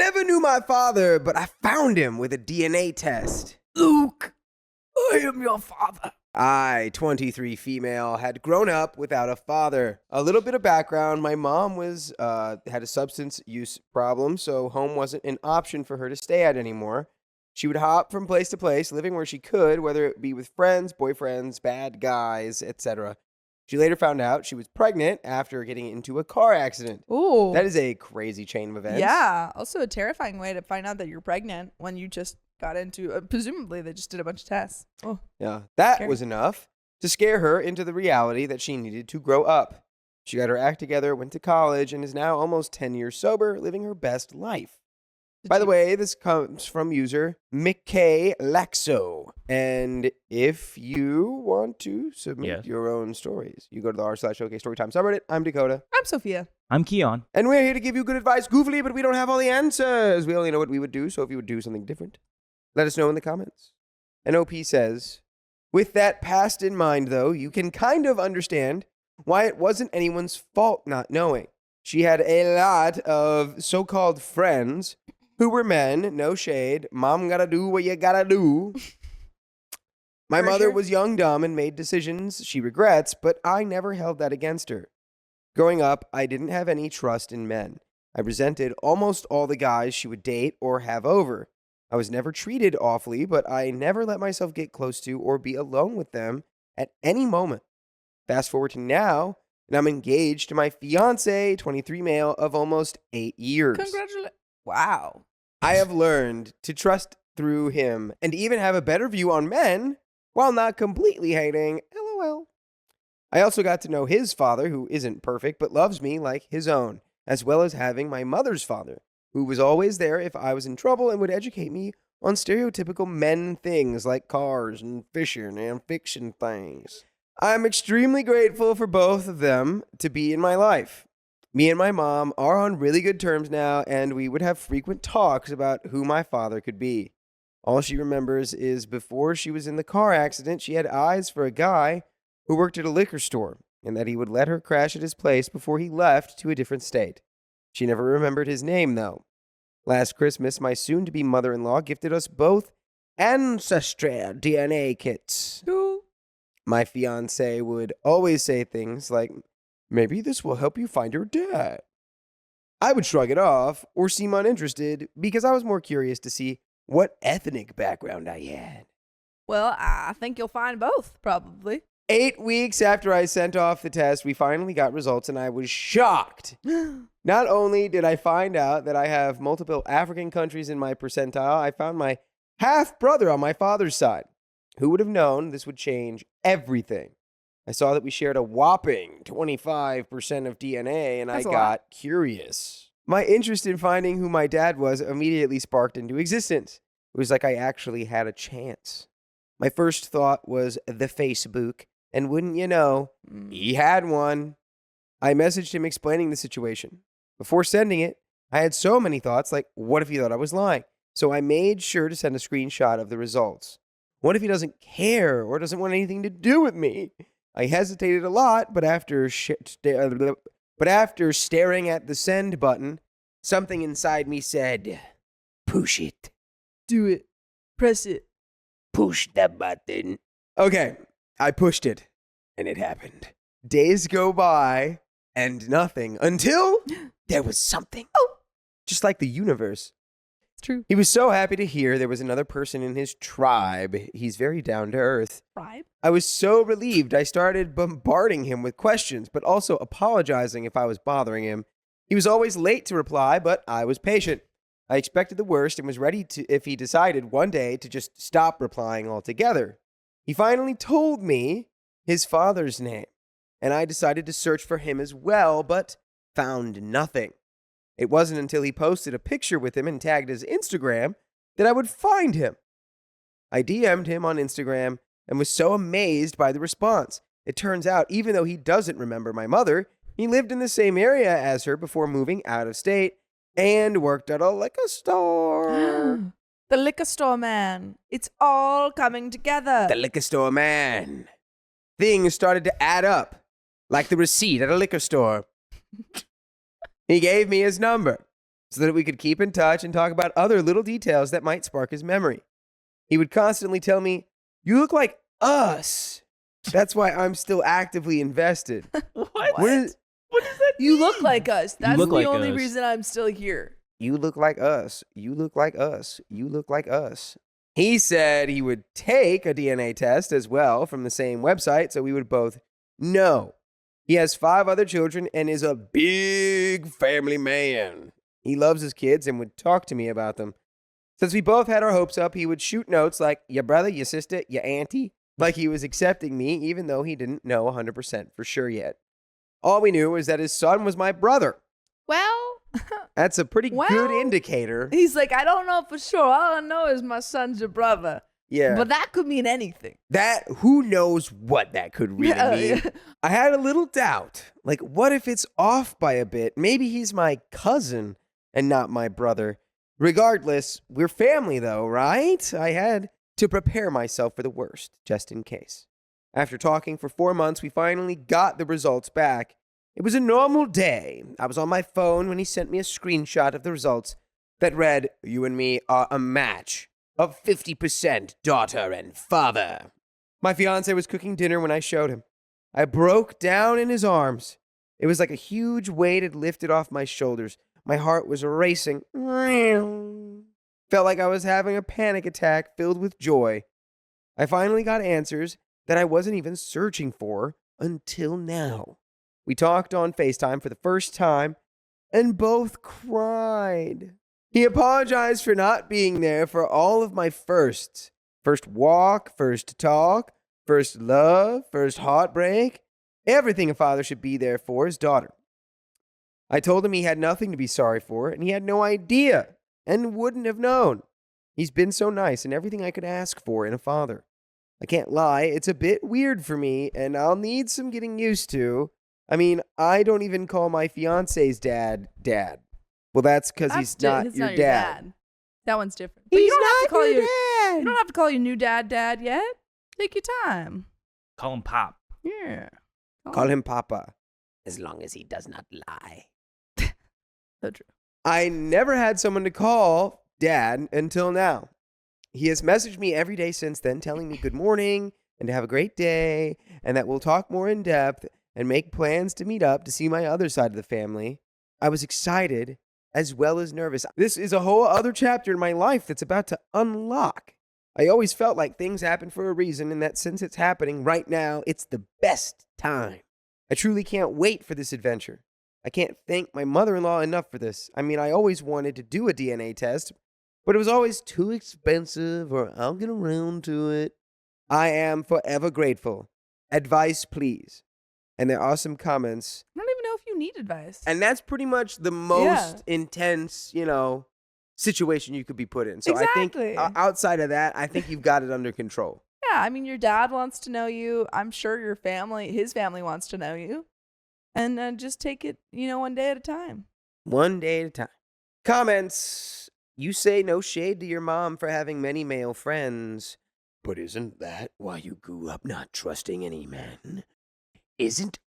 never knew my father, but I found him with a DNA test. Luke, I am your father. I, 23 female, had grown up without a father. A little bit of background, my mom had a substance use problem, so home wasn't an option for her to stay at anymore. She would hop from place to place, living where she could, whether it be with friends, boyfriends, bad guys, etc. She later found out she was pregnant after getting into a car accident. Ooh. That is a crazy chain of events. Yeah. Also a terrifying way to find out that you're pregnant when you just got into, presumably they just did a bunch of tests. Oh. Yeah, that Scary. was enough to scare her into the reality that she needed to grow up. She got her act together, went to college, and is now almost 10 years sober, living her best life. By the way, this comes from user Mickey Laxo. And if you want to submit your own stories, you go to the r/OK Storytime subreddit. I'm Dakota. I'm Sophia. I'm Keon. And we're here to give you good advice goofily, but we don't have all the answers. We only know what we would do, so if you would do something different, let us know in the comments. And OP says, with that past in mind, though, you can kind of understand why it wasn't anyone's fault not knowing. She had a lot of so-called friends who were men, no shade. Mom gotta do what you gotta do. My mother was young, dumb, and made decisions she regrets, but I never held that against her. Growing up, I didn't have any trust in men. I resented almost all the guys she would date or have over. I was never treated awfully, but I never let myself get close to or be alone with them at any moment. Fast forward to now, and I'm engaged to my fiance, 23 male, of almost 8 years. Congratulations. Wow. I have learned to trust through him and even have a better view on men while not completely hating. LOL. I also got to know his father, who isn't perfect but loves me like his own, as well as having my mother's father, who was always there if I was in trouble and would educate me on stereotypical men things like cars and fishing and fiction things. I'm extremely grateful for both of them to be in my life. Me and my mom are on really good terms now, and we would have frequent talks about who my father could be. All she remembers is before she was in the car accident, she had eyes for a guy who worked at a liquor store, and that he would let her crash at his place before he left to a different state. She never remembered his name, though. Last Christmas, my soon-to-be mother-in-law gifted us both ancestral DNA kits. My fiancé would always say things like, maybe this will help you find your dad. I would shrug it off or seem uninterested because I was more curious to see what ethnic background I had. Well, I think you'll find both, probably. 8 weeks after I sent off the test, we finally got results, and I was shocked. Not only did I find out that I have multiple African countries in my percentile, I found my half-brother on my father's side. Who would have known this would change everything? I saw that we shared a whopping 25% of DNA, and I got curious. My interest in finding who my dad was immediately sparked into existence. It was like I actually had a chance. My first thought was the Facebook, and wouldn't you know, he had one. I messaged him explaining the situation. Before sending it, I had so many thoughts, like, what if he thought I was lying? So I made sure to send a screenshot of the results. What if he doesn't care or doesn't want anything to do with me? I hesitated a lot, but after staring at the send button, something inside me said, push it. Do it. Press it. Push the button. Okay, I pushed it, and it happened. Days go by, and nothing, until there was something. Oh, just like the universe. It's true. He was so happy to hear there was another person in his tribe. He's very down to earth. Tribe? I was so relieved. I started bombarding him with questions, but also apologizing if I was bothering him. He was always late to reply, but I was patient. I expected the worst and was ready to, if he decided one day to just stop replying altogether. He finally told me his father's name, and I decided to search for him as well, but found nothing. It wasn't until he posted a picture with him and tagged his Instagram that I would find him. I DM'd him on Instagram and was so amazed by the response. It turns out, even though he doesn't remember my mother, he lived in the same area as her before moving out of state and worked at a liquor store. The liquor store man. It's all coming together. The liquor store man. Things started to add up, like the receipt at a liquor store. He gave me his number. so that we could keep in touch and talk about other little details that might spark his memory. He would constantly tell me, "You look like us." That's why I'm still actively invested. What? What does that You look like us. That's look the like only us. reason I'm still here. You look like us. You look like us. You look like us. He said he would take a DNA test as well from the same website so we would both know. He has 5 other children and is a big family man. He loves his kids and would talk to me about them. Since we both had our hopes up, he would shoot notes like, "Your brother, your sister, your auntie," like he was accepting me, even though he didn't know 100% for sure yet. All we knew was that his son was my brother. Well, That's a pretty good indicator. he's like, I don't know for sure. All I know is my son's your brother. Yeah. But that could mean anything. Who knows what that could really mean? I had a little doubt. Like, what if it's off by a bit? Maybe he's my cousin and not my brother. Regardless, we're family though, right? I had to prepare myself for the worst, just in case. After talking for 4 months, we finally got the results back. It was a normal day. I was on my phone when he sent me a screenshot of the results that read, "You and me are a match of 50% daughter and father." My fiance was cooking dinner when I showed him. I broke down in his arms. It was like a huge weight had lifted off my shoulders. My heart was racing. Felt like I was having a panic attack filled with joy. I finally got answers that I wasn't even searching for until now. We talked on FaceTime for the first time and both cried. He apologized for not being there for all of my firsts. First walk, first talk, first love, first heartbreak. Everything a father should be there for his daughter. I told him he had nothing to be sorry for, and he had no idea and wouldn't have known. He's been so nice and everything I could ask for in a father. I can't lie, it's a bit weird for me, and I'll need some getting used to. I mean, I don't even call my fiance's dad. Well, that's because he's not your dad. That one's different. But He's you don't have not to call your you. dad. You don't have to call your new dad yet. Take your time. Call him Pop. Yeah. Call him Papa, as long as he does not lie. So true. I never had someone to call dad until now. He has messaged me every day since then, telling me good morning and to have a great day, and that we'll talk more in depth and make plans to meet up to see my other side of the family. I was excited as well as nervous. This is a whole other chapter in my life that's about to unlock. I always felt like things happen for a reason, and that since it's happening right now, it's the best time. I truly can't wait for this adventure. I can't thank my mother-in-law enough for this. I mean, I always wanted to do a DNA test, but it was always too expensive, or I'll get around to it. I am forever grateful. Advice, please. And there are some comments. I don't even know if you need advice. And that's pretty much the most intense, situation you could be put in. So Exactly. I think outside of that, I think you've got it under control. Yeah, I mean, your dad wants to know you. I'm sure his family wants to know you. And just take it, one day at a time. One day at a time. Comments. You say no shade to your mom for having many male friends. But isn't that why you grew up not trusting any men?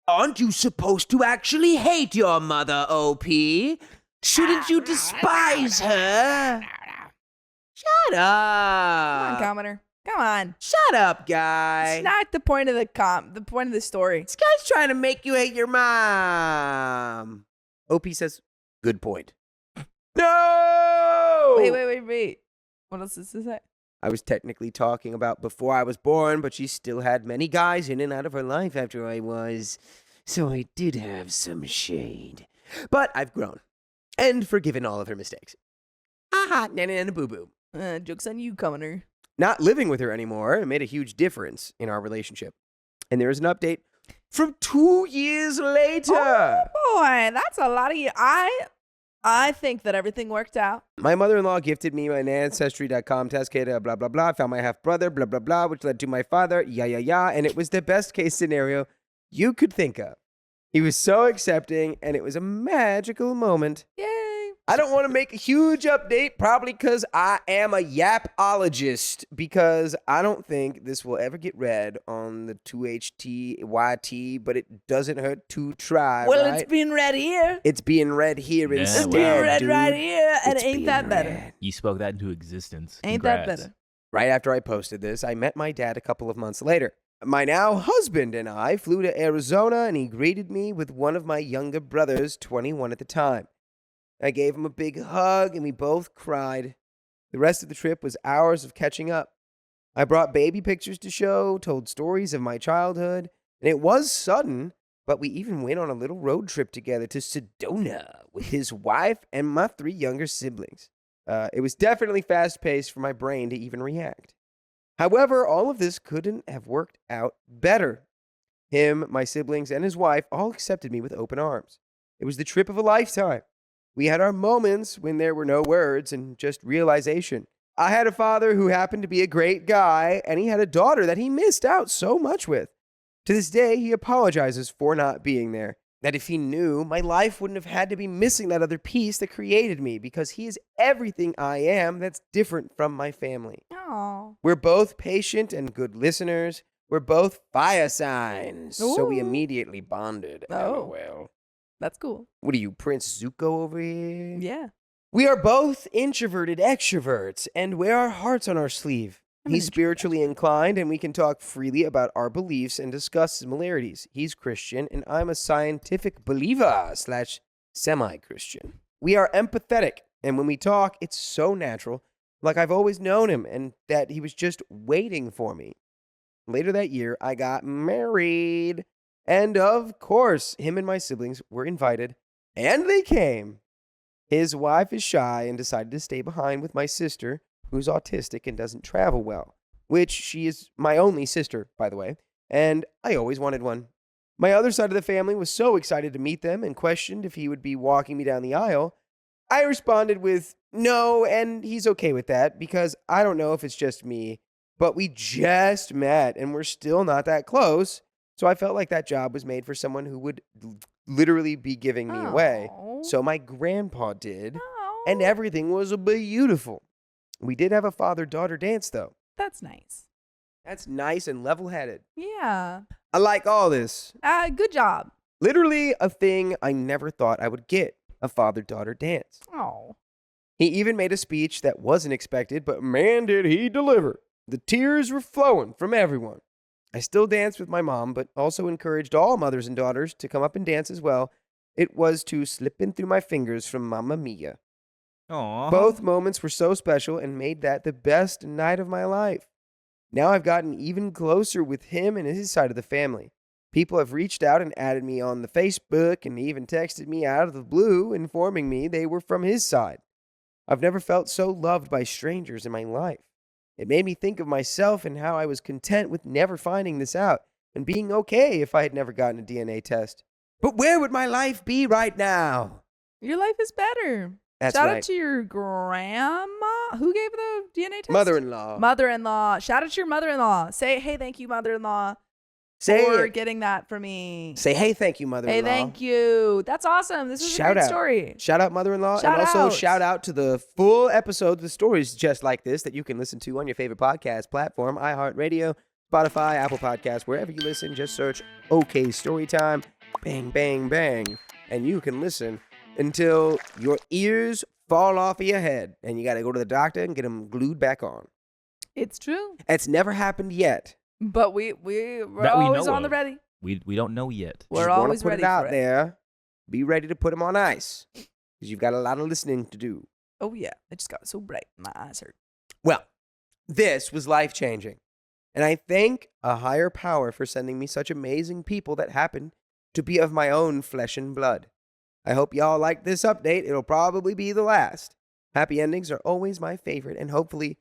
Aren't you supposed to actually hate your mother, OP? Shouldn't you despise her? Shut up. Come on, commenter. Come on. Shut up, guy. It's not the point of the point of the story. This guy's trying to make you hate your mom. OP says, good point. No! Wait. What else does this say? I was technically talking about before I was born, but she still had many guys in and out of her life after I was. So I did have some shade. But I've grown and forgiven all of her mistakes. Aha, nana and boo-boo. Joke's on you, commenter. Not living with her anymore, it made a huge difference in our relationship. And there is an update from 2 years later. Oh, boy, that's a lot of years. I think that everything worked out. My mother-in-law gifted me an Ancestry.com test kit, blah, blah, blah. I found my half-brother, blah, blah, blah, which led to my father, and it was the best-case scenario you could think of. He was so accepting, and it was a magical moment. Yay. I don't want to make a huge update, probably because I am a yapologist, because I don't think this will ever get read on the 2HTYT, but it doesn't hurt to try, Well, right? it's being read here. It's being read here Yeah, instead, It's being read dude. right here, and It's ain't being that better? read. You spoke that into existence. Ain't that Congrats. better? Right after I posted this, I met my dad a couple of months later. My now husband and I flew to Arizona, and he greeted me with one of my younger brothers, 21 at the time. I gave him a big hug, and we both cried. The rest of the trip was hours of catching up. I brought baby pictures to show, told stories of my childhood, and it was sudden, but we even went on a little road trip together to Sedona with his wife and my 3 younger siblings. It was definitely fast-paced for my brain to even react. However, all of this couldn't have worked out better. Him, my siblings, and his wife all accepted me with open arms. It was the trip of a lifetime. We had our moments when there were no words and just realization. I had a father who happened to be a great guy, and he had a daughter that he missed out so much with. To this day, he apologizes for not being there. That if he knew, my life wouldn't have had to be missing that other piece that created me, because he is everything I am that's different from my family. Oh. We're both patient and good listeners. We're both fire signs. So we Ooh. immediately bonded. Oh. LOL. What That's cool. are you, Prince Zuko over here? Yeah. We are both introverted extroverts and wear our hearts on our sleeve. I'm an He's introvert. spiritually inclined, and we can talk freely about our beliefs and discuss similarities. He's Christian, and I'm a scientific believer / semi-Christian. We are empathetic, and when we talk, it's so natural, like I've always known him and that he was just waiting for me. Later that year, I got married, and of course, him and my siblings were invited, and they came. His wife is shy and decided to stay behind with my sister, who's autistic and doesn't travel well, which she is my only sister, by the way, and I always wanted one. My other side of the family was so excited to meet them and questioned if he would be walking me down the aisle. I responded with no, and he's okay with that, because I don't know if it's just me, but we just met and we're still not that close, so I felt like that job was made for someone who would literally be giving me away. Aw. So my grandpa did, Aw. and everything was beautiful. We did have a father-daughter dance, though. That's nice. That's nice and level-headed. Yeah. I like all this. Good job. Literally a thing I never thought I would get, a father-daughter dance. Oh. He even made a speech that wasn't expected, but man, did he deliver. The tears were flowing from everyone. I still dance with my mom, but also encouraged all mothers and daughters to come up and dance as well. It was to slipping through my fingers from Mamma Mia. Aww. Both moments were so special and made that the best night of my life. Now I've gotten even closer with him and his side of the family. People have reached out and added me on the Facebook and even texted me out of the blue, informing me they were from his side. I've never felt so loved by strangers in my life. It made me think of myself and how I was content with never finding this out and being okay if I had never gotten a DNA test. But where would my life be right now? Your life is better. That's Shout right. out to your grandma. Who gave the DNA test? Mother-in-law. Mother-in-law. Shout out to your mother-in-law. Say, hey, thank you, mother-in-law, Say for it. getting that for me. Say, hey, thank you, mother-in-law. Hey, thank you. That's awesome. This is Shout a great out. story. Shout out, mother-in-law. Shout and also out. shout out to the full episodes of stories just like this that you can listen to on your favorite podcast platform, iHeartRadio, Spotify, Apple Podcasts, wherever you listen. Just search OK Storytime. Bang, bang, bang. And you can listen until your ears fall off of your head and you got to go to the doctor and get them glued back on. It's true. It's never happened yet. But we're That we always know on the of. ready. We don't know yet. We're Just wanna always put ready it out for it. there. Be ready to put them on ice because you've got a lot of listening to do. Oh, yeah. It just got so bright. My eyes hurt. Well, this was life-changing, and I thank a higher power for sending me such amazing people that happen to be of my own flesh and blood. I hope y'all like this update. It'll probably be the last. Happy endings are always my favorite, and hopefully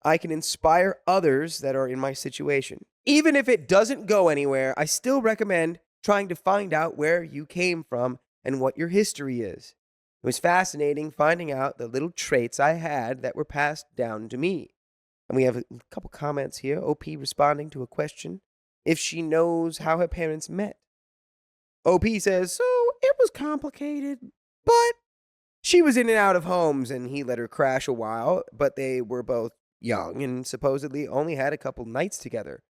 I can inspire others that are in my situation. Even if it doesn't go anywhere, I still recommend trying to find out where you came from and what your history is. It was fascinating finding out the little traits I had that were passed down to me. And we have a couple comments here. OP responding to a question if she knows how her parents met. OP says, so it was complicated, but She was in and out of homes, and he let her crash a while, but they were both young and supposedly only had a couple nights together.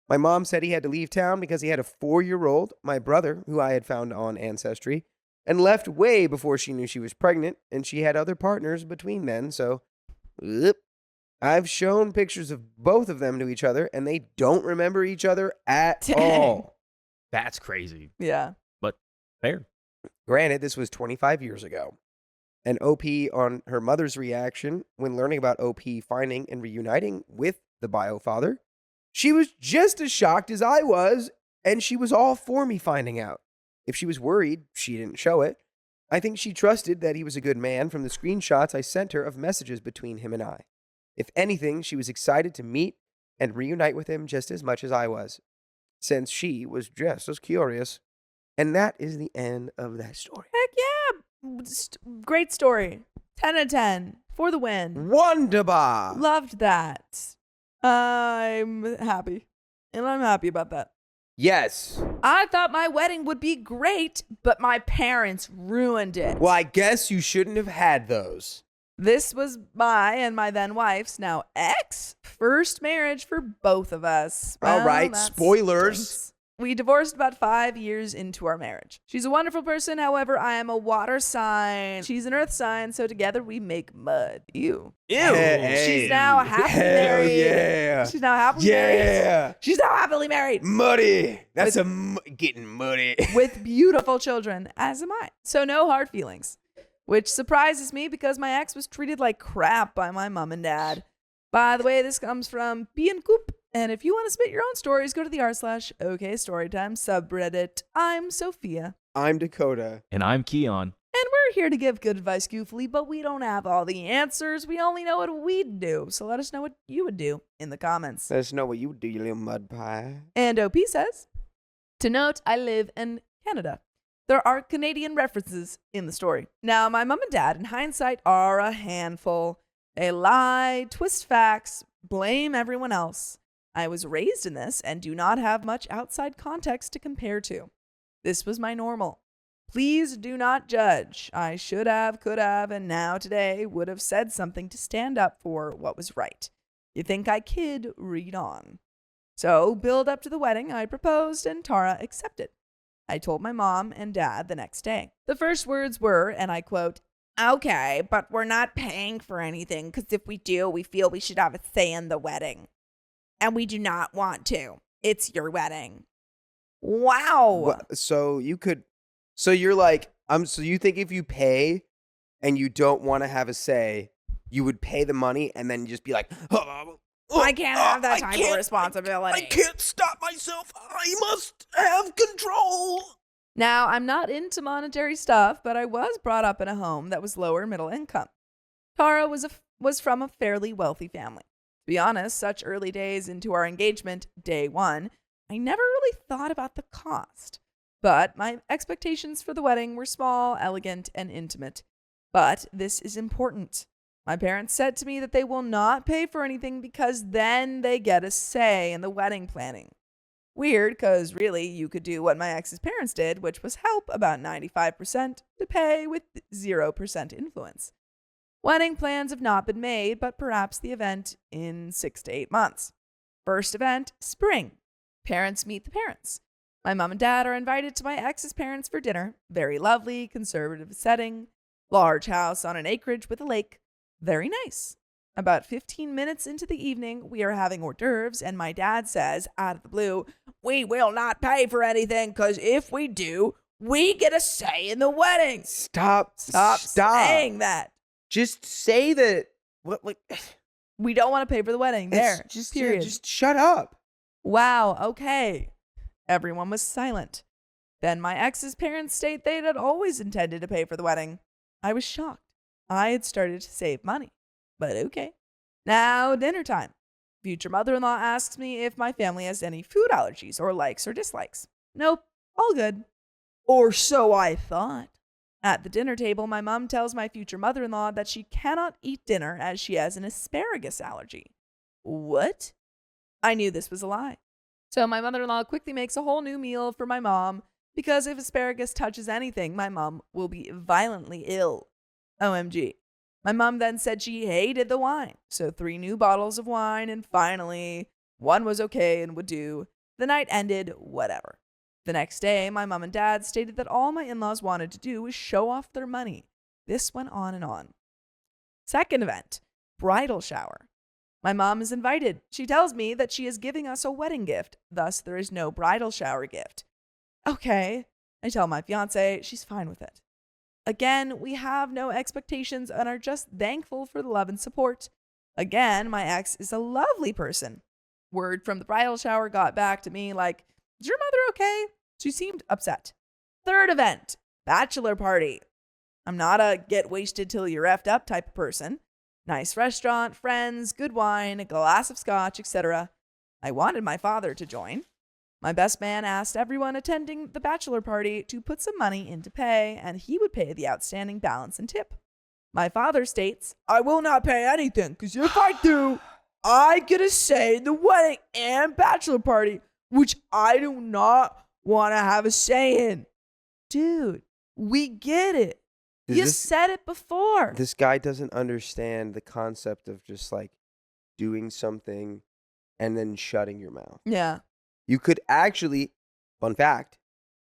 My mom said he had to leave town because he had a 4-year-old, my brother, who I had found on Ancestry, and left way before she knew she was pregnant, and she had other partners between then, so I've shown pictures of both of them to each other, and they don't remember each other at all. That's crazy. Yeah. But fair. Granted, this was 25 years ago. And OP on her mother's reaction when learning about OP finding and reuniting with the bio father, she was just as shocked as I was, and she was all for me finding out. If she was worried, she didn't show it. I think she trusted that he was a good man from the screenshots I sent her of messages between him and I. If anything, she was excited to meet and reunite with him just as much as I was, since she was just as curious. And that is the end of that story. Heck yeah. Great story. 10 out of 10 for the win. Wonderbar. Loved that. I'm happy. And I'm happy about that. Yes. I thought my wedding would be great, but my parents ruined it. Well, I guess you shouldn't have had those. This was my and my then wife's, now ex, first marriage for both of us. All right, that spoilers. stinks. We divorced about 5 years into our marriage. She's a wonderful person. However, I am a water sign. She's an earth sign. So together we make mud. Ew. Hey. She's now happily Hell married. yeah. She's now happily married. Yeah. She's now happily married. Muddy. That's getting muddy. With beautiful children, as am I. So no hard feelings. Which surprises me because my ex was treated like crap by my mom and dad. By the way, this comes from B&Coop. And if you want to spit your own stories, go to the r/OK Storytime subreddit. I'm Sophia. I'm Dakota. And I'm Keon. And we're here to give good advice goofily, but we don't have all the answers. We only know what we'd do. So let us know what you would do in the comments. Let us know what you would do, you little mud pie. And OP says, to note, I live in Canada. There are Canadian references in the story. Now, my mom and dad, in hindsight, are a handful. They lie, twist facts, blame everyone else. I was raised in this and do not have much outside context to compare to. This was my normal. Please do not judge. I should have, could have, and now today would have said something to stand up for what was right. You think I kid? Read on. So, build up to the wedding, I proposed and Tara accepted. I told my mom and dad the next day. The first words were, and I quote, "Okay, but we're not paying for anything because if we do, we feel we should have a say in the wedding. And we do not want to. It's your wedding." Wow. So you're like, so you think if you pay and you don't want to have a say, you would pay the money and then just be like, I can't have that type of responsibility. I can't stop myself. I must have control. Now, I'm not into monetary stuff, but I was brought up in a home that was lower middle income. Tara was from a fairly wealthy family. To be honest, such early days into our engagement, day one, I never really thought about the cost. But my expectations for the wedding were small, elegant, and intimate. But this is important. My parents said to me that they will not pay for anything because then they get a say in the wedding planning. Weird, because really you could do what my ex's parents did, which was help about 95% to pay with 0% influence. Wedding plans have not been made, but perhaps the event in 6 to 8 months. First event, spring. Parents meet the parents. My mom and dad are invited to my ex's parents for dinner. Very lovely, conservative setting. Large house on an acreage with a lake. Very nice. About 15 minutes into the evening, we are having hors d'oeuvres, and my dad says, out of the blue, "We will not pay for anything, because if we do, we get a say in the wedding." Stop saying that. Just say that. What? We don't want to pay for the wedding. There. Just period. Just shut up. Wow. Okay. Everyone was silent. Then my ex's parents state they had always intended to pay for the wedding. I was shocked. I had started to save money. But okay. Now dinner time. Future mother-in-law asks me if my family has any food allergies or likes or dislikes. Nope. All good. Or so I thought. At the dinner table, my mom tells my future mother-in-law that she cannot eat dinner as she has an asparagus allergy. What? I knew this was a lie. So my mother-in-law quickly makes a whole new meal for my mom because if asparagus touches anything, my mom will be violently ill. OMG. My mom then said she hated the wine. So 3 new bottles of wine, and finally, one was okay and would do. The night ended, whatever. The next day, my mom and dad stated that all my in-laws wanted to do was show off their money. This went on and on. Second event, bridal shower. My mom is invited. She tells me that she is giving us a wedding gift, thus there is no bridal shower gift. Okay, I tell my fiance, she's fine with it. Again, we have no expectations and are just thankful for the love and support. Again, my ex is a lovely person. Word from the bridal shower got back to me like, is your mother okay? She seemed upset. Third event, bachelor party. I'm not a get wasted till you're effed up type of person. Nice restaurant, friends, good wine, a glass of scotch, etc. I wanted my father to join. My best man asked everyone attending the bachelor party to put some money in to pay, and he would pay the outstanding balance and tip. My father states, I will not pay anything, because if I do, I get a say in the wedding and bachelor party, which I do not want to have a say in. Dude, we get it. You said it before. This guy doesn't understand the concept of just like doing something and then shutting your mouth. Yeah. You could actually, fun fact,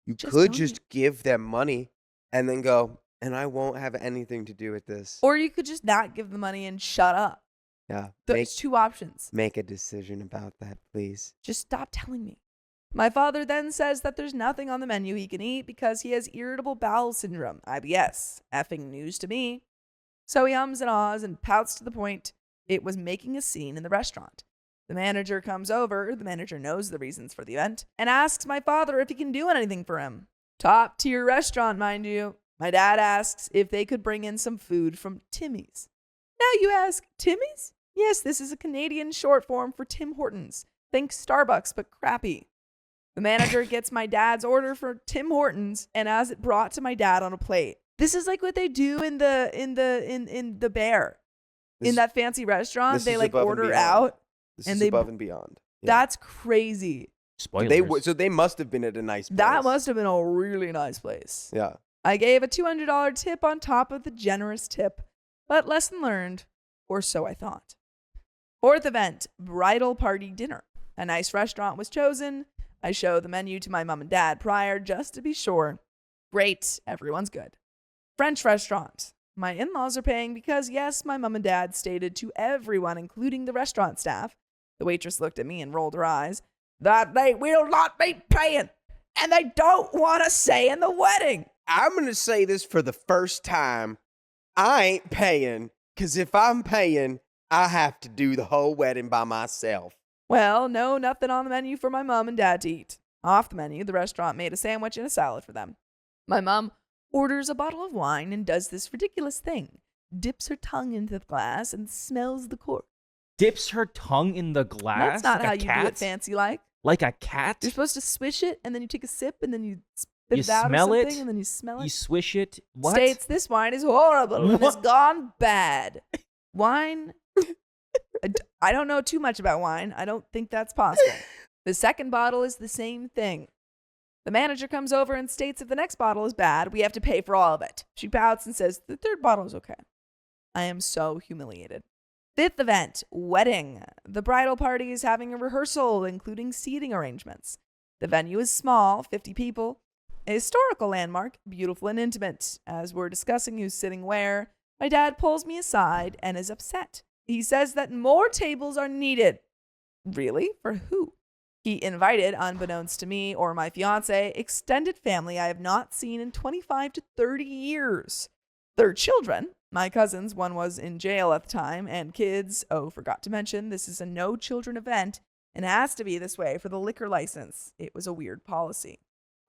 you could just give them money and then go, and I won't have anything to do with this. Or you could just not give the money and shut up. Yeah. There's 2 options. Make a decision about that, please. Just stop telling me. My father then says that there's nothing on the menu he can eat because he has irritable bowel syndrome, IBS. Effing news to me. So he ums and ahs and pouts to the point it was making a scene in the restaurant. The manager comes over, the manager knows the reasons for the event, and asks my father if he can do anything for him. Top tier restaurant, mind you. My dad asks if they could bring in some food from Timmy's. Now you ask, Timmy's? Yes, this is a Canadian short form for Tim Hortons. Think Starbucks, but crappy. The manager gets my dad's order for Tim Hortons and has it brought to my dad on a plate. This is like what they do in the Bear. In that fancy restaurant, they like order out. This is above and beyond. Yeah. That's crazy. Spoilers. So they must have been at a nice place. That must have been a really nice place. Yeah. I gave a $200 tip on top of the generous tip, but lesson learned, or so I thought. Fourth event, bridal party dinner. A nice restaurant was chosen. I show the menu to my mom and dad prior just to be sure. Great, everyone's good. French restaurant. My in-laws are paying because, yes, my mom and dad stated to everyone, including the restaurant staff, the waitress looked at me and rolled her eyes, that they will not be paying, and they don't want a say in the wedding. I'm going to say this for the first time. I ain't paying, because if I'm paying, I have to do the whole wedding by myself. Well, no, nothing on the menu for my mom and dad to eat. Off the menu, the restaurant made a sandwich and a salad for them. My mom orders a bottle of wine and does this ridiculous thing. Dips her tongue into the glass and smells the cork. Dips her tongue in the glass? That's not like how a you cat? do it fancy like. Like a cat? You're supposed to swish it, and then you take a sip, and then you spit You it out smell or it? something, and then you smell it. You swish it? What? States, this wine is horrible and it's gone bad. Wine, I don't know too much about wine. I don't think that's possible. The second bottle is the same thing. The manager comes over and states if the next bottle is bad, we have to pay for all of it. She pouts and says, the third bottle is okay. I am so humiliated. Fifth event, wedding. The bridal party is having a rehearsal, including seating arrangements. The venue is small, 50 people. A historical landmark, beautiful and intimate. As we're discussing who's sitting where, my dad pulls me aside and is upset. He says that more tables are needed. Really? For who? He invited, unbeknownst to me or my fiance, extended family I have not seen in 25 to 30 years. Their children, my cousins, one was in jail at the time, and kids, forgot to mention, this is a no children event and has to be this way for the liquor license. It was a weird policy.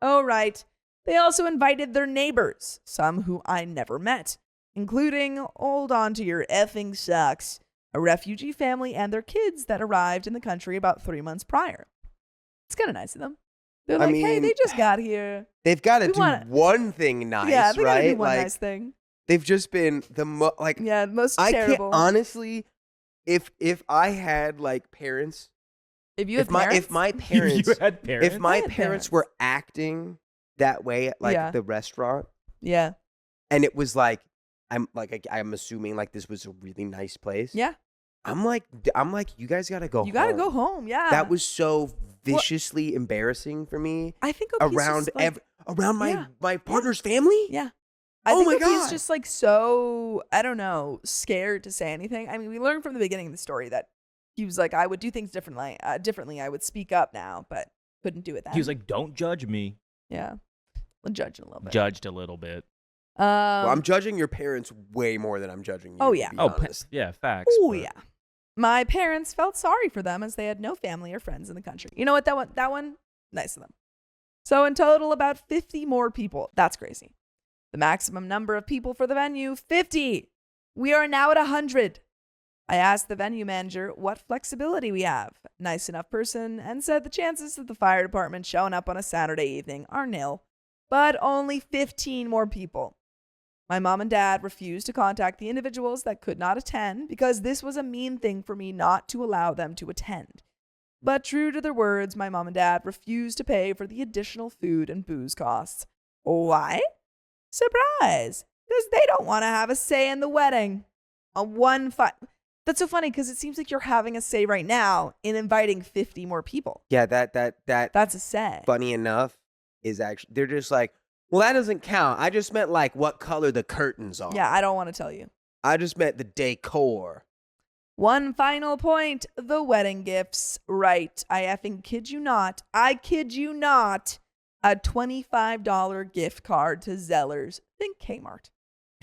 Oh, right. They also invited their neighbors, some who I never met, including, hold on to your effing socks, a refugee family and their kids that arrived in the country about 3 months prior. It's kind of nice of them. They're like, hey, they just got here. They've got to do one thing nice, yeah, they right? gotta do one nice thing. They've just been the most terrible. Can't, honestly, if I had like parents, if my parents were acting that way at like the restaurant, yeah, and it was like I'm assuming like this was a really nice place. Yeah. I'm like, you guys gotta go. You gotta go home. Yeah. That was so viciously embarrassing for me. I think OP's around just, like, around yeah. my partner's family. Yeah. Oh my think God. OP's just like so, I don't know, scared to say anything. I mean, we learned from the beginning of the story that he was like, I would do things differently. I would speak up now, but couldn't do it then. He was like, "Don't judge me." yeah. We'll judge a little bit. Judged a little bit. Well, I'm judging your parents way more than I'm judging you. Oh, yeah. Yeah, facts. Oh, but- yeah. My parents felt sorry for them as they had no family or friends in the country. You know what? That one, nice of them. So in total, about 50 more people. That's crazy. The maximum number of people for the venue, 50. We are now at 100. I asked the venue manager what flexibility we have. Nice enough person, and said the chances of the fire department showing up on a Saturday evening are nil. But only 15 more people. My mom and dad refused to contact the individuals that could not attend because this was a mean thing for me not to allow them to attend. But true to their words, my mom and dad refused to pay for the additional food and booze costs. Why? Surprise! Because they don't want to have a say in the wedding. That's so funny because it seems like you're having a say right now in inviting 50 more people. Yeah, That's a say. funny enough is actually they're just like, well, that doesn't count. I just meant like what color the curtains are. Yeah, I don't want to tell you. I just meant the decor. One final point, the wedding gifts. Right. I effing kid you not. I kid you not. A $25 gift card to Zellers. Think Kmart.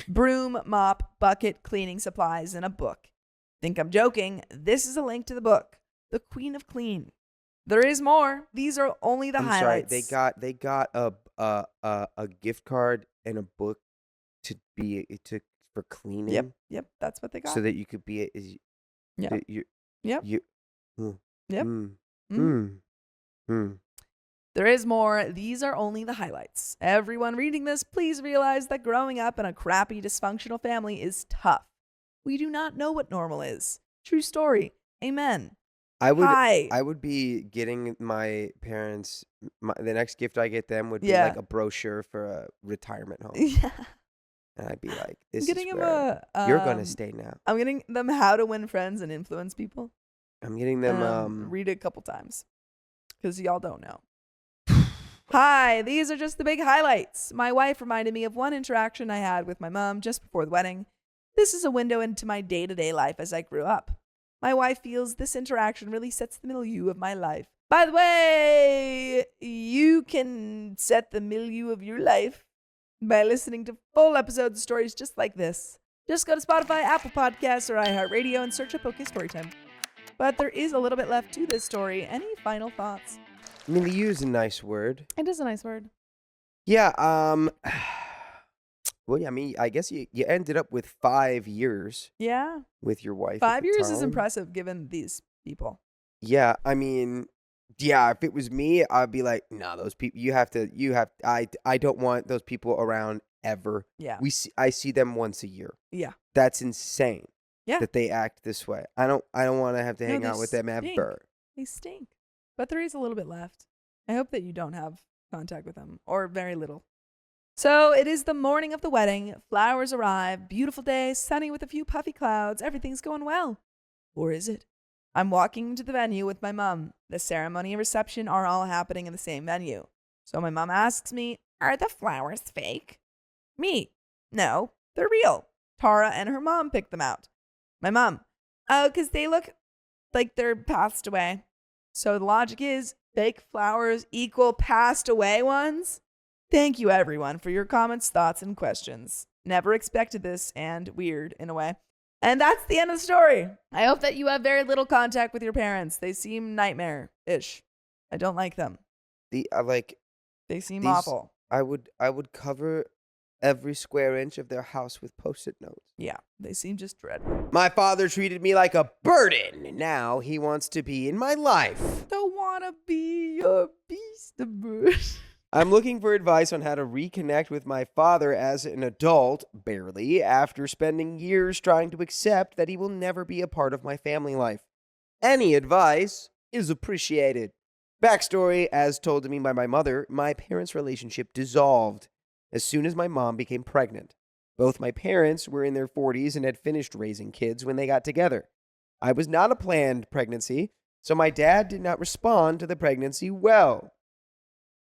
Broom, mop, bucket, cleaning supplies, and a book. Think I'm joking. This is a link to the book. The Queen of Clean. There is more. These are only the highlights. Sorry, they got a gift card and a book for cleaning. Yep. That's what they got. So that you could be Yep. Yep. Yep. There is more. These are only the highlights. Everyone reading this, please realize that growing up in a crappy, dysfunctional family is tough. We do not know what normal is. True story. Amen. I Hi. would be getting my parents. The next gift I get them would be Yeah. like a brochure for a retirement home, Yeah. and I'd be like, I'm "This is getting him where you're gonna stay now." I'm getting them How to Win Friends and Influence People. I'm getting them. Read it a couple times because y'all don't know. Hi, these are just the big highlights. My wife reminded me of one interaction I had with my mom just before the wedding. This is a window into my day-to-day life as I grew up. My wife feels this interaction really sets the milieu of my life. By the way, you can set the milieu of your life by listening to full episodes of stories just like this. Just go to Spotify, Apple Podcasts, or iHeartRadio and search up OK Storytime. But there is a little bit left to this story. Any final thoughts? Milieu is a nice word. It is a nice word. Yeah. Well, I mean, I guess you ended up with 5 years Yeah. with your wife. 5 at the years is time. impressive given these people. Yeah, I mean, yeah. If it was me, I'd be like, no, those people. I don't want those people around ever. Yeah. I see them once a year. Yeah. That's insane. Yeah. That they act this way. I don't want to have to hang No, out they with them stink. ever. They stink. But there is a little bit left. I hope that you don't have contact with them, or very little. So it is the morning of the wedding. Flowers arrive. Beautiful day, sunny with a few puffy clouds. Everything's going well. Or is it? I'm walking to the venue with my mom. The ceremony and reception are all happening in the same venue. So my mom asks me, are the flowers fake? Me, no, they're real. Tara and her mom picked them out. My mom, oh, because they look like they're passed away. So the logic is fake flowers equal passed away ones? Thank you, everyone, for your comments, thoughts, and questions. Never expected this, and weird in a way. And that's the end of the story. I hope that you have very little contact with your parents. They seem nightmare-ish. I don't like them. They seem awful. I would cover every square inch of their house with Post-it notes. Yeah, they seem just dreadful. My father treated me like a burden. Now he wants to be in my life. Don't want to be your beast of burden. I'm looking for advice on how to reconnect with my father as an adult, barely, after spending years trying to accept that he will never be a part of my family life. Any advice is appreciated. Backstory, as told to me by my mother, my parents' relationship dissolved as soon as my mom became pregnant. Both my parents were in their 40s and had finished raising kids when they got together. I was not a planned pregnancy, so my dad did not respond to the pregnancy well.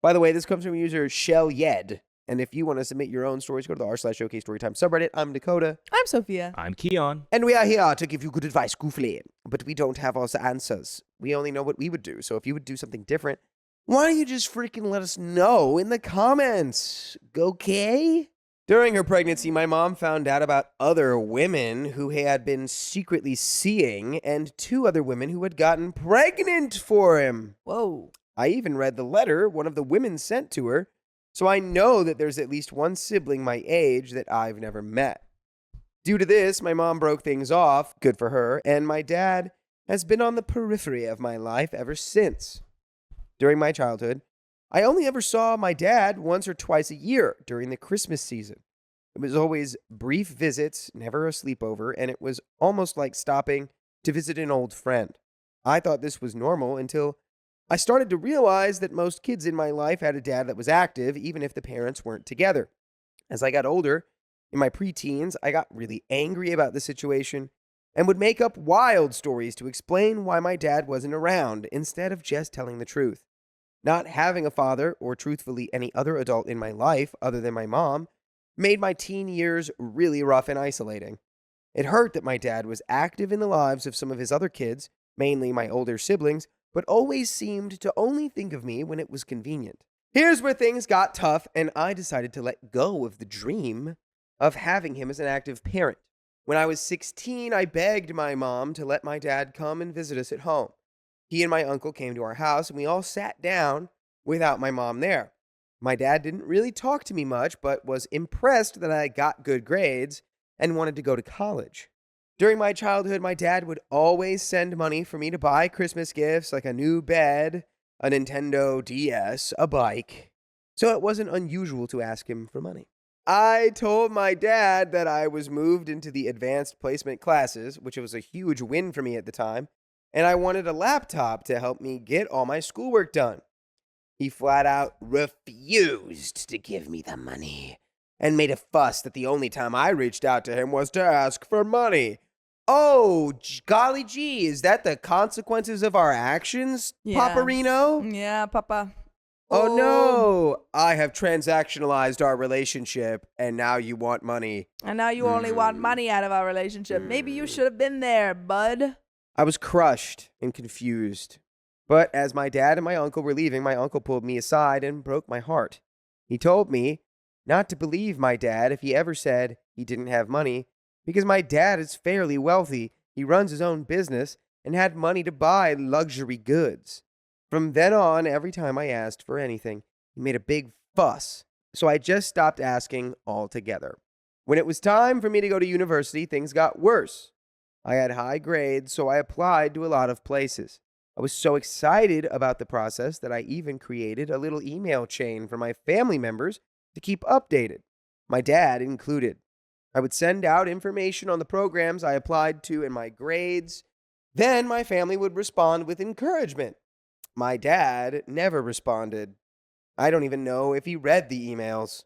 By the way, this comes from user Shell Yed. And if you want to submit your own stories, go to the r/OK Storytime subreddit. I'm Dakota. I'm Sophia. I'm Keon. And we are here to give you good advice, goofily. But we don't have all the answers. We only know what we would do. So if you would do something different, why don't you just freaking let us know in the comments? Okay? During her pregnancy, my mom found out about other women who had been secretly seeing and 2 other women who had gotten pregnant for him. Whoa. I even read the letter one of the women sent to her, so I know that there's at least one sibling my age that I've never met. Due to this, my mom broke things off, good for her, and my dad has been on the periphery of my life ever since. During my childhood, I only ever saw my dad once or twice a year during the Christmas season. It was always brief visits, never a sleepover, and it was almost like stopping to visit an old friend. I thought this was normal until I started to realize that most kids in my life had a dad that was active, even if the parents weren't together. As I got older, in my preteens, I got really angry about the situation and would make up wild stories to explain why my dad wasn't around instead of just telling the truth. Not having a father, or truthfully any other adult in my life other than my mom, made my teen years really rough and isolating. It hurt that my dad was active in the lives of some of his other kids, mainly my older siblings, but always seemed to only think of me when it was convenient. Here's where things got tough, and I decided to let go of the dream of having him as an active parent. When I was 16, I begged my mom to let my dad come and visit us at home. He and my uncle came to our house, and we all sat down without my mom there. My dad didn't really talk to me much, but was impressed that I got good grades and wanted to go to college. During my childhood, my dad would always send money for me to buy Christmas gifts like a new bed, a Nintendo DS, a bike. So it wasn't unusual to ask him for money. I told my dad that I was moved into the advanced placement classes, which was a huge win for me at the time, and I wanted a laptop to help me get all my schoolwork done. He flat out refused to give me the money and made a fuss that the only time I reached out to him was to ask for money. Oh, golly gee, is that the consequences of our actions, Yeah. Paparino? Yeah, Papa. Oh no, I have transactionalized our relationship and now you want money. And now you only want money out of our relationship. Maybe you should have been there, bud. I was crushed and confused. But as my dad and my uncle were leaving, my uncle pulled me aside and broke my heart. He told me not to believe my dad if he ever said he didn't have money, because my dad is fairly wealthy. He runs his own business and had money to buy luxury goods. From then on, every time I asked for anything, he made a big fuss. So I just stopped asking altogether. When it was time for me to go to university, things got worse. I had high grades, so I applied to a lot of places. I was so excited about the process that I even created a little email chain for my family members to keep updated, my dad included. I would send out information on the programs I applied to and my grades. Then my family would respond with encouragement. My dad never responded. I don't even know if he read the emails.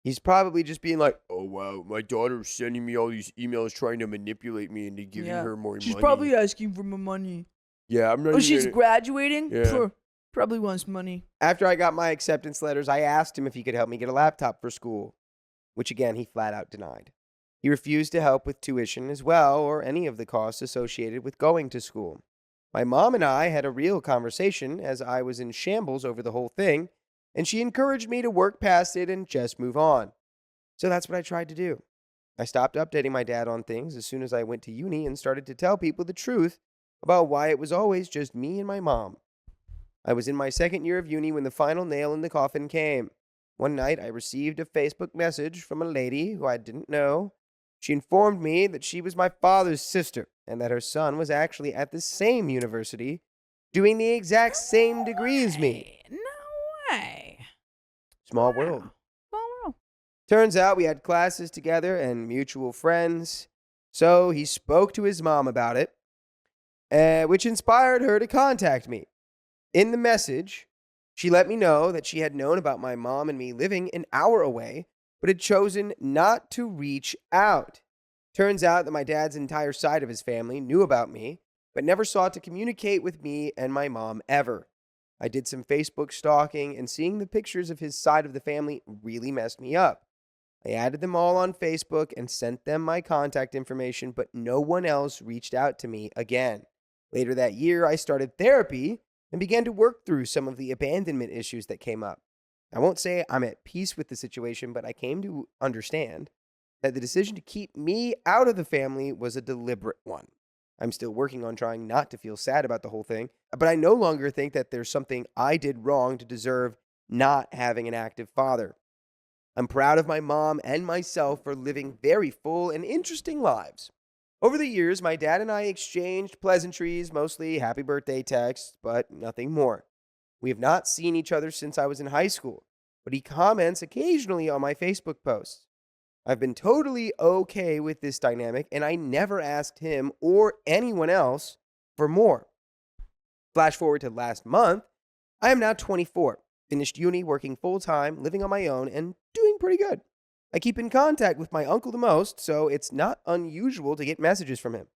He's probably just being like, oh, wow, my daughter's sending me all these emails trying to manipulate me into giving her more money. She's probably asking for my money. Yeah, I'm not Oh, even she's gonna- graduating? Yeah. Phew, probably wants money. After I got my acceptance letters, I asked him if he could help me get a laptop for school, which again, he flat out denied. He refused to help with tuition as well, or any of the costs associated with going to school. My mom and I had a real conversation as I was in shambles over the whole thing, and she encouraged me to work past it and just move on. So that's what I tried to do. I stopped updating my dad on things as soon as I went to uni and started to tell people the truth about why it was always just me and my mom. I was in my second year of uni when the final nail in the coffin came. One night, I received a Facebook message from a lady who I didn't know. She informed me that she was my father's sister and that her son was actually at the same university doing the exact same degree as me. No way. Small Wow. world. Small world. Turns out we had classes together and mutual friends, so he spoke to his mom about it, which inspired her to contact me. In the message, she let me know that she had known about my mom and me living an hour away, but had chosen not to reach out. Turns out that my dad's entire side of his family knew about me, but never sought to communicate with me and my mom ever. I did some Facebook stalking, and seeing the pictures of his side of the family really messed me up. I added them all on Facebook and sent them my contact information, but no one else reached out to me again. Later that year, I started therapy and began to work through some of the abandonment issues that came up. I won't say I'm at peace with the situation, but I came to understand that the decision to keep me out of the family was a deliberate one. I'm still working on trying not to feel sad about the whole thing, but I no longer think that there's something I did wrong to deserve not having an active father. I'm proud of my mom and myself for living very full and interesting lives. Over the years, my dad and I exchanged pleasantries, mostly happy birthday texts, but nothing more. We have not seen each other since I was in high school, but he comments occasionally on my Facebook posts. I've been totally okay with this dynamic, and I never asked him or anyone else for more. Flash forward to last month, I am now 24, finished uni, working full-time, living on my own, and doing pretty good. I keep in contact with my uncle the most, so it's not unusual to get messages from him.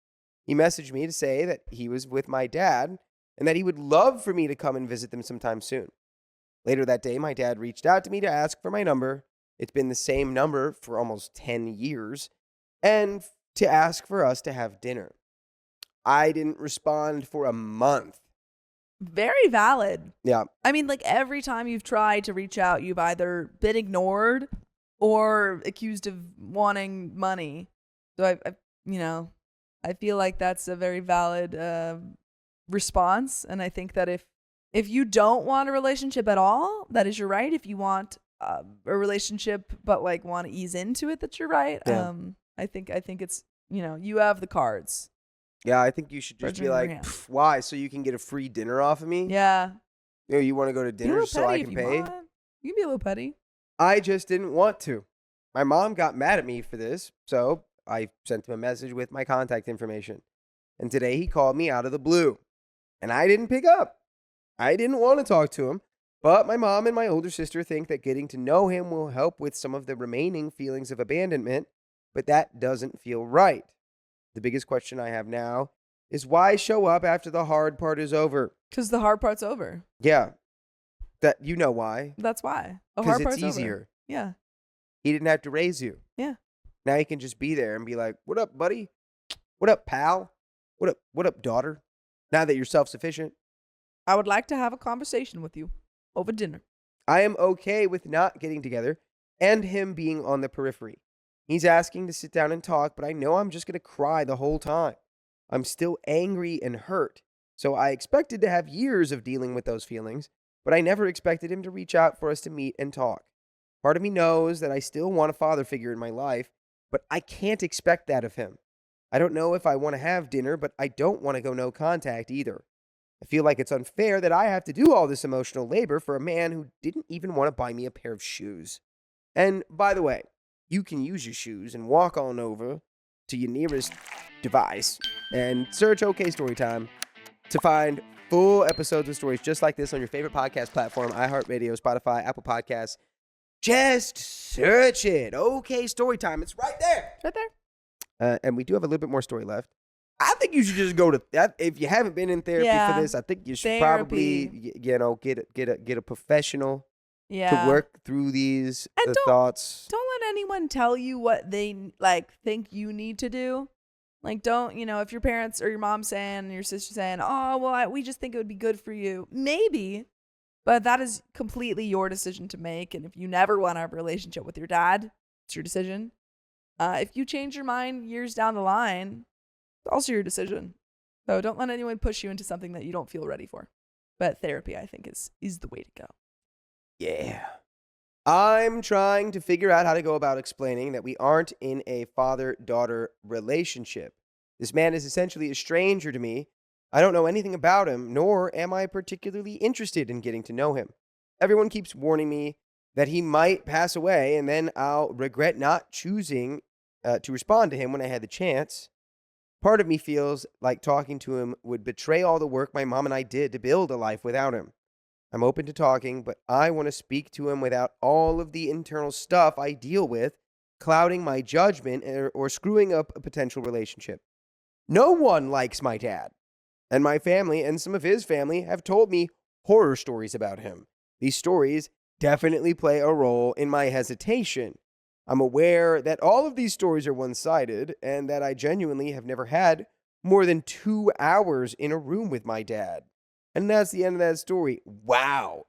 He messaged me to say that he was with my dad and that he would love for me to come and visit them sometime soon. Later that day, my dad reached out to me to ask for my number. It's been the same number for almost 10 years, and to ask for us to have dinner. I didn't respond for a month. Very valid. Yeah. I mean, like every time you've tried to reach out, you've either been ignored or accused of wanting money. So I feel like that's a very valid response. And I think that if you don't want a relationship at all, that is your right. If you want a relationship but like want to ease into it, that's your right. Yeah. I think it's, you have the cards. Yeah, I think you should just be like, why? So you can get a free dinner off of me? Yeah. You want to go to dinner so I can pay? You can be a little petty. I just didn't want to. My mom got mad at me for this, so I sent him a message with my contact information. And today he called me out of the blue, and I didn't pick up. I didn't want to talk to him, but my mom and my older sister think that getting to know him will help with some of the remaining feelings of abandonment, but that doesn't feel right. The biggest question I have now is why show up after the hard part is over? Because the hard part's over. Yeah. That you know why. That's why. The Because hard part's it's easier. over. Yeah. He didn't have to raise you. Yeah. Now he can just be there and be like, what up, buddy? What up, pal? What up, daughter? Now that you're self-sufficient. I would like to have a conversation with you over dinner. I am okay with not getting together and him being on the periphery. He's asking to sit down and talk, but I know I'm just going to cry the whole time. I'm still angry and hurt, so I expected to have years of dealing with those feelings, but I never expected him to reach out for us to meet and talk. Part of me knows that I still want a father figure in my life, but I can't expect that of him. I don't know if I want to have dinner, but I don't want to go no contact either. I feel like it's unfair that I have to do all this emotional labor for a man who didn't even want to buy me a pair of shoes. And by the way, you can use your shoes and walk on over to your nearest device and search OK Storytime to find full episodes of stories just like this on your favorite podcast platform, iHeartRadio, Spotify, Apple Podcasts. Just search it. OK Storytime. It's right there. Right there. And we do have a little bit more story left. I think you should just go to that. If you haven't been in therapy for this, I think you should probably, get a professional to work through these thoughts. Don't let anyone tell you what they think you need to do. Like, don't, if your parents or your mom saying, and your sister saying, oh, well, we just think it would be good for you. Maybe, but that is completely your decision to make. And if you never want to have a relationship with your dad, it's your decision. If you change your mind years down the line, it's also your decision. So don't let anyone push you into something that you don't feel ready for. But therapy, I think, is the way to go. Yeah. I'm trying to figure out how to go about explaining that we aren't in a father-daughter relationship. This man is essentially a stranger to me. I don't know anything about him, nor am I particularly interested in getting to know him. Everyone keeps warning me that he might pass away, and then I'll regret not choosing to respond to him when I had the chance. Part of me feels like talking to him would betray all the work my mom and I did to build a life without him. I'm open to talking, but I want to speak to him without all of the internal stuff I deal with clouding my judgment or screwing up a potential relationship. No one likes my dad, and my family and some of his family have told me horror stories about him. These stories definitely play a role in my hesitation. I'm aware that all of these stories are one-sided and that I genuinely have never had more than 2 hours in a room with my dad. And that's the end of that story. Wow.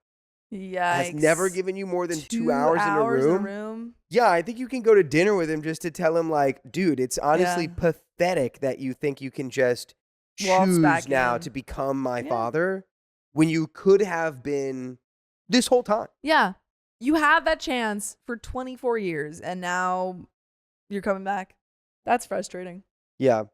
Yikes. Has never given you more than 2 2 hours in a room? room? Yeah, I think you can go to dinner with him just to tell him, like, dude, it's honestly Yeah. pathetic that you think you can just Waltz choose back now in. to become my Yeah. father when you could have been this whole time. Yeah. You had that chance for 24 years and now you're coming back. That's frustrating. Yeah.